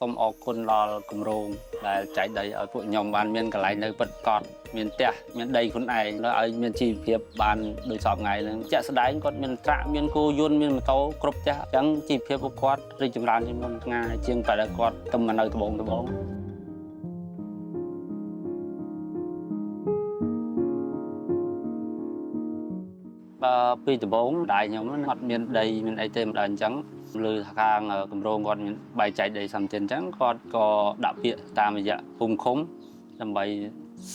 សូមអរគុណដល់គម្រោងដែលចែកដីឲ្យពួកខ្ញុំបានមានកន្លែងនៅពិតប្រាកដមានផ្ទះមានដីខ្លួនឯងហើយឲ្យមានជីវភាពបានដូចសពថ្ងៃហ្នឹងជាក់ស្ដែងគាត់មានត្រាក់មានគោយន្តមានម៉ូតូគ្រប់ផ្ទះអញ្ចឹងជីវភាពពួកគាត់រីកចម្រើនជាងមុនថ្ងៃជាងតែគាត់ទៅមកនៅត្បូងពីដំបូងដែរខ្ញុំអត់មានដីមានអីទេមិនដឹងអញ្ចឹងលើថាខាងគម្រោងគាត់មានបែងចែកដីសំតិនអញ្ចឹងគាត់ក៏ដាក់ពាក្យតាមរយៈភូមិឃុំដើម្បី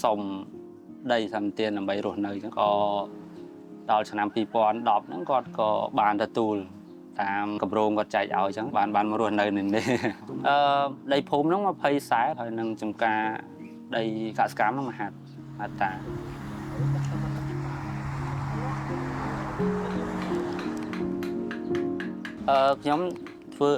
សុំដីសំតិនដើម្បីរស់នៅអញ្ចឹងក៏ដល់ឆ្នាំ2010ហ្នឹងគាត់ក៏បានទទួលតាមគម្រោងគាត់ចែកឲ្យអញ្ចឹងបានមករស់នៅនេះដីភូមិហ្នឹង20 សែនហើយនឹងចំការដីកសិកម្មហ្នឹងមហាតាខ្ញុំធ្វើ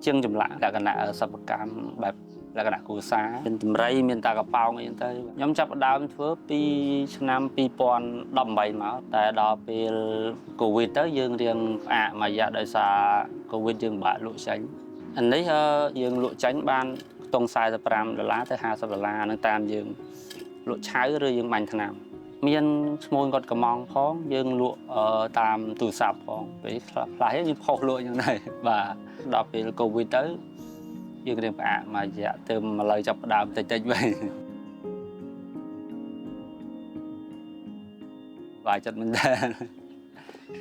ជាងចម្លាក់លក្ខណៈសិប្បកម្មបែបលក្ខណៈគ្រួសារមានតម្រៃមានតាកប៉ោងអីទៅខ្ញុំចាប់ផ្ដើមធ្វើពីឆ្នាំ2018មកតែដល់ពេលកូវីដទៅយើងរៀងផ្អាកមួយរយៈដោយសារកូវីដយើងបាក់លក់ចេញអានេះយើងលក់ចេញបានខ្ទង់$45ទៅ$50ហ្នឹងតាមយើងលក់ឆៅឬយើងបាញ់ថ្នាំមានឈ្មោះគាត់កំងផងយើងលក់តាមទូរស័ព្ទផងពេលខ្លះយើងផុសលក់យ៉ាងណាបាទដល់ពេលកូវីដទៅយើងរៀងផ្អាកមួយរយៈទៅមកលើចាប់ផ្ដើមតិចវិញបាទចិត្តមិនដែរ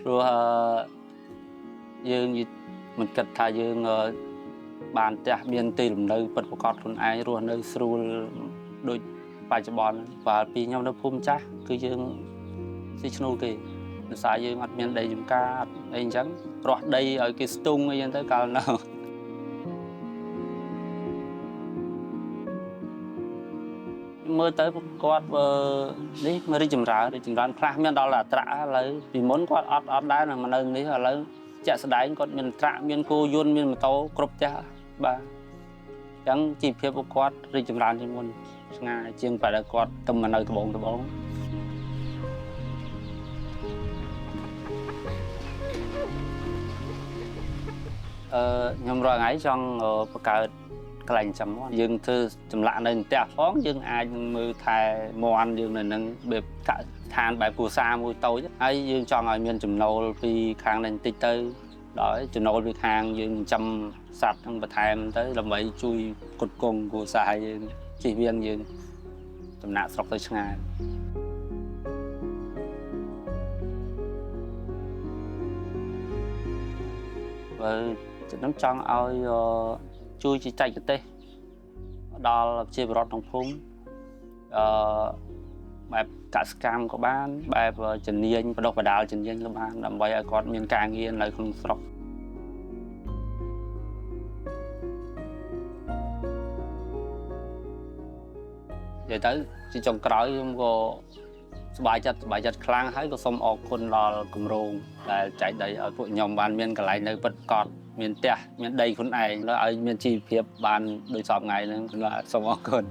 ព្រោះយើងមិនគិតថាយើងបានផ្ទះមានទីលំនៅពិតប្រាកដខ្លួនឯងរស់នៅស្រួលដូចបច្ចុប្បន្នបាទពីខ្ញុំនៅភូមិចាស់គឺយើងស៊ីឈ្នួលគេដោយសារយើងអត់មានដីចម្ការអីអញ្ចឹងរស់ដីឲ្យគេស្ទុងអីចឹងទៅកាលនោះមើលទៅគាត់នេះមករីកចម្រើនខ្លះមានដល់អាត្រាក់ឥឡូវពីមុនគាត់អត់ដែរនៅនេះឥឡូវជាក់ស្ដែងគាត់មានត្រាក់មានគោយន្តមានម៉ូតូគ្រប់ផ្ទះបាទអញ្ចឹងជីវភាពរបស់គាត់រីកចម្រើនជាងមុនឆ្ងាយជាងតែគាត់ទៅមកនៅត្បូងខ្ញុំរាល់ថ្ងៃចង់បង្កើតកន្លែងចាំយើងធ្វើចម្លាក់នៅផ្ទះផងយើងអាចមើលថែមាន់យើងនៅនឹងបែបកសិដ្ឋានបែបគ្រួសារមួយតូចហើយយើងចង់ឲ្យមានចំណូលពីខាងនេះបន្តិចទៅដល់ចំណូលពីខាងយើងចាំសត្វនឹងបន្ថែមទៅដើម្បីជួយផ្គត់ផ្គង់គ្រួសារយើងជិះវៀងយើងចំណាក់ស្រុកទៅឆ្ងាយបើខ្ញុំចង់ឲ្យជួយជាចែកទេសដល់ប្រជាពលរដ្ឋក្នុងភូមិបែបកសិកម្មក៏បានបែបជំនាញបដិបដាលជំនាញក៏បានដើម្បីឲ្យគាត់មានការងារនៅក្នុងស្រុកនិយាយទៅជាចុងក្រោយខ្ញុំក៏សប្បាយចិត្តខ្លាំងហើយក៏សូមអរគុណដល់គម្រោងដែលចែកដីឲ្យពួកខ្ញុំបានមានកន្លែងនៅពិតប្រាកដមានផ្ទះមានដីខ្លួនឯងហើយឲ្យមានជីវភាពបានដូចសពថ្ងៃហ្នឹងសូមអរគុណ